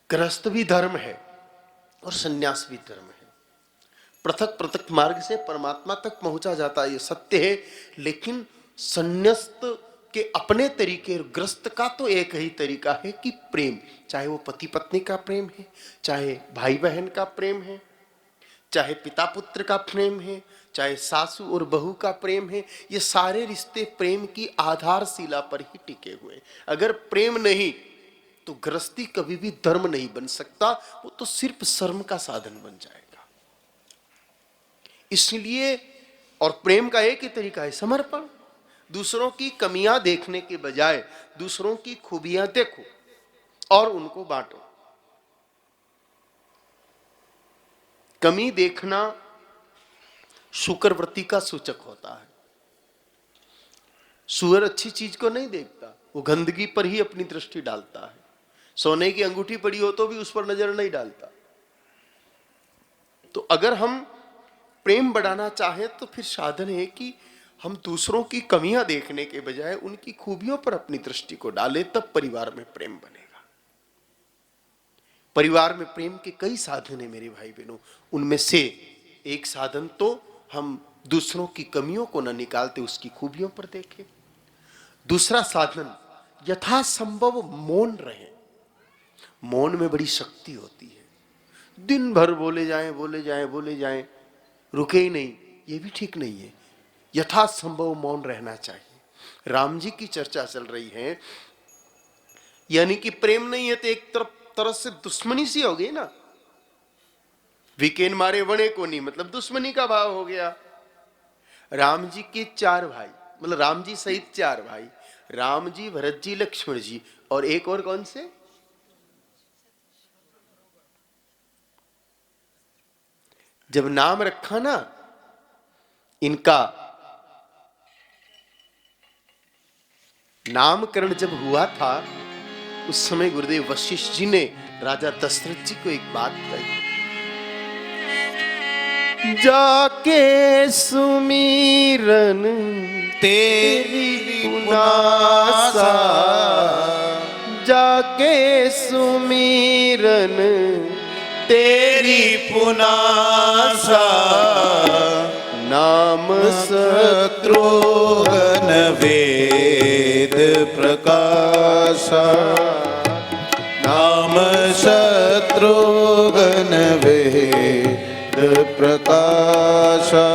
गृहस्थ भी धर्म है और सन्यास भी धर्म है। पृथक पृथक मार्ग से परमात्मा तक पहुंचा जाता है, ये सत्य है। लेकिन सन्यास्त के अपने तरीके, गृहस्थ का तो एक ही तरीका है कि प्रेम, चाहे वो पति पत्नी का प्रेम है, चाहे भाई बहन का प्रेम है, चाहे पिता पुत्र का प्रेम है, चाहे सासू और बहू का प्रेम है, ये सारे रिश्ते प्रेम की आधारशिला पर ही टिके हुए। अगर प्रेम नहीं तो गृहस्थी कभी भी धर्म नहीं बन सकता, वो तो सिर्फ शर्म का साधन बन जाएगा। इसलिए और प्रेम का एक ही तरीका है समर्पण। दूसरों की कमियां देखने के बजाय दूसरों की खूबियां देखो और उनको बांटो। कमी देखना शुक्रवृत्ति का सूचक होता है। सूअर अच्छी चीज को नहीं देखता, वो गंदगी पर ही अपनी दृष्टि डालता है। सोने की अंगूठी पड़ी हो तो भी उस पर नजर नहीं डालता। तो अगर हम प्रेम बढ़ाना चाहें तो फिर साधन है कि हम दूसरों की कमियां देखने के बजाय उनकी खूबियों पर अपनी दृष्टि को डालें, तब परिवार में प्रेम बनेगा। परिवार में प्रेम के कई साधन है मेरे भाई बहनों, उनमें से एक साधन तो हम दूसरों की कमियों को न निकालते उसकी खूबियों पर देखें। दूसरा साधन यथासंभव मौन रहे। मौन में बड़ी शक्ति होती है। दिन भर बोले जाएं बोले जाएं बोले जाएं, रुके ही नहीं, ये भी ठीक नहीं है। यथासंभव मौन रहना चाहिए। राम जी की चर्चा चल रही है, यानी कि प्रेम नहीं है तो एक तरह से दुश्मनी सी हो गई ना। विकेन मारे वणे को नहीं, मतलब दुश्मनी का भाव हो गया। राम जी के 4 भाई, मतलब राम जी सहित 4 भाई, राम जी, भरत जी, लक्ष्मण जी और एक और कौन से, जब नाम रखा ना इनका, नामकरण जब हुआ था उस समय गुरुदेव वशिष्ठ जी ने राजा दशरथ जी को एक बात कही, जाके सुमीरन तेरी पुनासा, जाके सुमीरन तेरी पुनासा, नाम शत्रुघ्न वेद प्रकाशा, नाम शत्रुघ्न वेद प्रकाशा,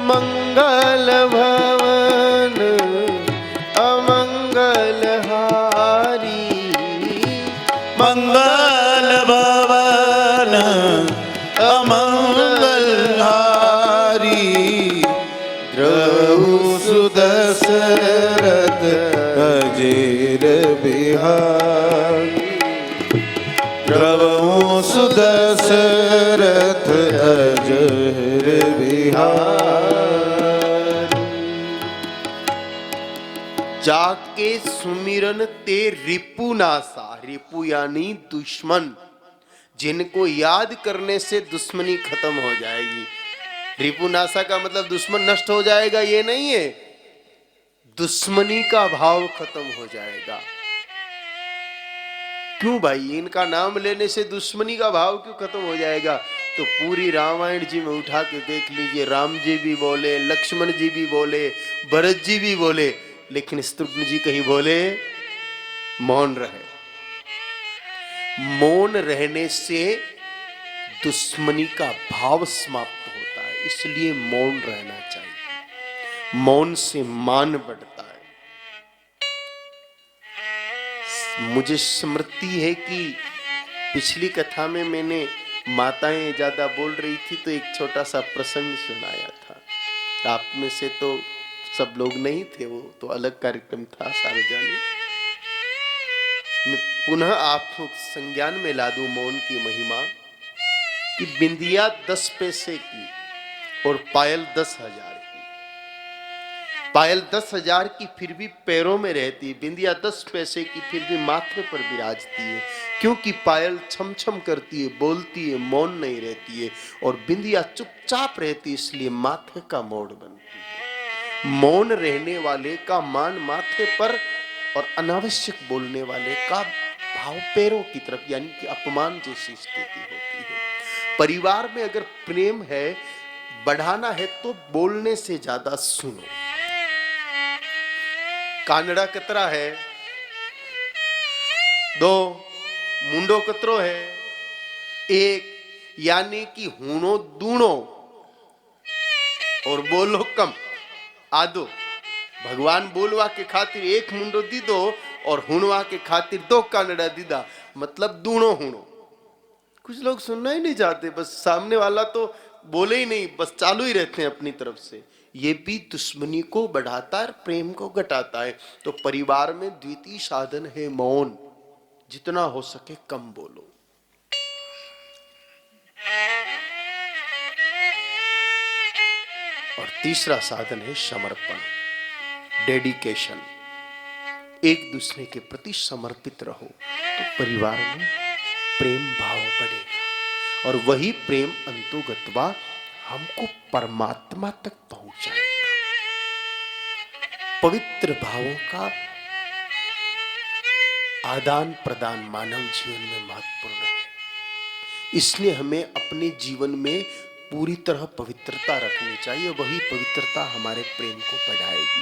मंगल भवन अमंगल हारी, मंगल भवन अमंगल हारी, द्रहु सुदशरथ अजेर बिहारी, द्रवहु सुदशरथ अजेर बिहारी। जाके सुमिरन ते रिपुनासा, रिपु यानी दुश्मन, जिनको याद करने से दुश्मनी खत्म हो जाएगी। रिपुनासा का मतलब दुश्मन नष्ट हो जाएगा ये नहीं है, दुश्मनी का भाव खत्म हो जाएगा। क्यों भाई, इनका नाम लेने से दुश्मनी का भाव क्यों खत्म हो जाएगा? तो पूरी रामायण जी में उठा के देख लीजिए, राम जी भी बोले, लक्ष्मण जी भी बोले, भरत जी भी बोले, लेकिन शत्रुघ्न जी कहीं बोले मौन रहे। मौन रहने से दुश्मनी का भाव समाप्त होता है, इसलिए मौन रहना चाहिए। मौन से मान बढ़ता है। मुझे स्मृति है कि पिछली कथा में मैंने माताएं ज्यादा बोल रही थी तो एक छोटा सा प्रसंग सुनाया था। आप में से तो सब लोग नहीं थे, वो तो अलग कार्यक्रम था सार्वजनिक। मैं पुनः आपको संज्ञान में ला दूं मौन की महिमा कि बिंदिया 10 पैसे की और पायल 10,000 की। पायल 10,000 की फिर भी पैरों में रहती, बिंदिया 10 पैसे की फिर भी माथे पर विराजती है, क्योंकि पायल छम छम करती है, बोलती है, मौन नहीं रहती है, और बिंदिया चुपचाप रहती है, इसलिए माथे का मोड़ बनती है। मौन रहने वाले का मान माथे पर और अनावश्यक बोलने वाले का भाव पैरों की तरफ, यानी कि अपमान जैसी स्थिति होती है। परिवार में अगर प्रेम है, बढ़ाना है तो बोलने से ज्यादा सुनो। कानड़ा कतरा है, दो मुंडो कतरो है, एक, यानी कि हूणो दूणो और बोलो कम आदो। भगवान बोलवा के खातिर एक मुंडो दीदो और हुणवा के खातिर दो कानड़ा दीदा, मतलब दूणो हुणो। कुछ लोग सुनना ही नहीं चाहते, बस सामने वाला तो बोले ही नहीं, बस चालू ही रहते हैं अपनी तरफ से। ये भी दुश्मनी को बढ़ाता है, प्रेम को घटाता है। तो परिवार में द्वितीय साधन है मौन, जितना हो सके कम बोलो। और तीसरा साधन है समर्पण, डेडिकेशन। एक दूसरे के प्रति समर्पित रहो तो परिवार में प्रेम भाव बढ़ेगा और वही प्रेम अंतोगत्वा हमको परमात्मा तक पहुंचाएगा। पवित्र भावों का आदान प्रदान मानव जीवन में महत्वपूर्ण है। इसलिए हमें अपने जीवन में पूरी तरह पवित्रता रखनी चाहिए, वही पवित्रता हमारे प्रेम को बढ़ाएगी।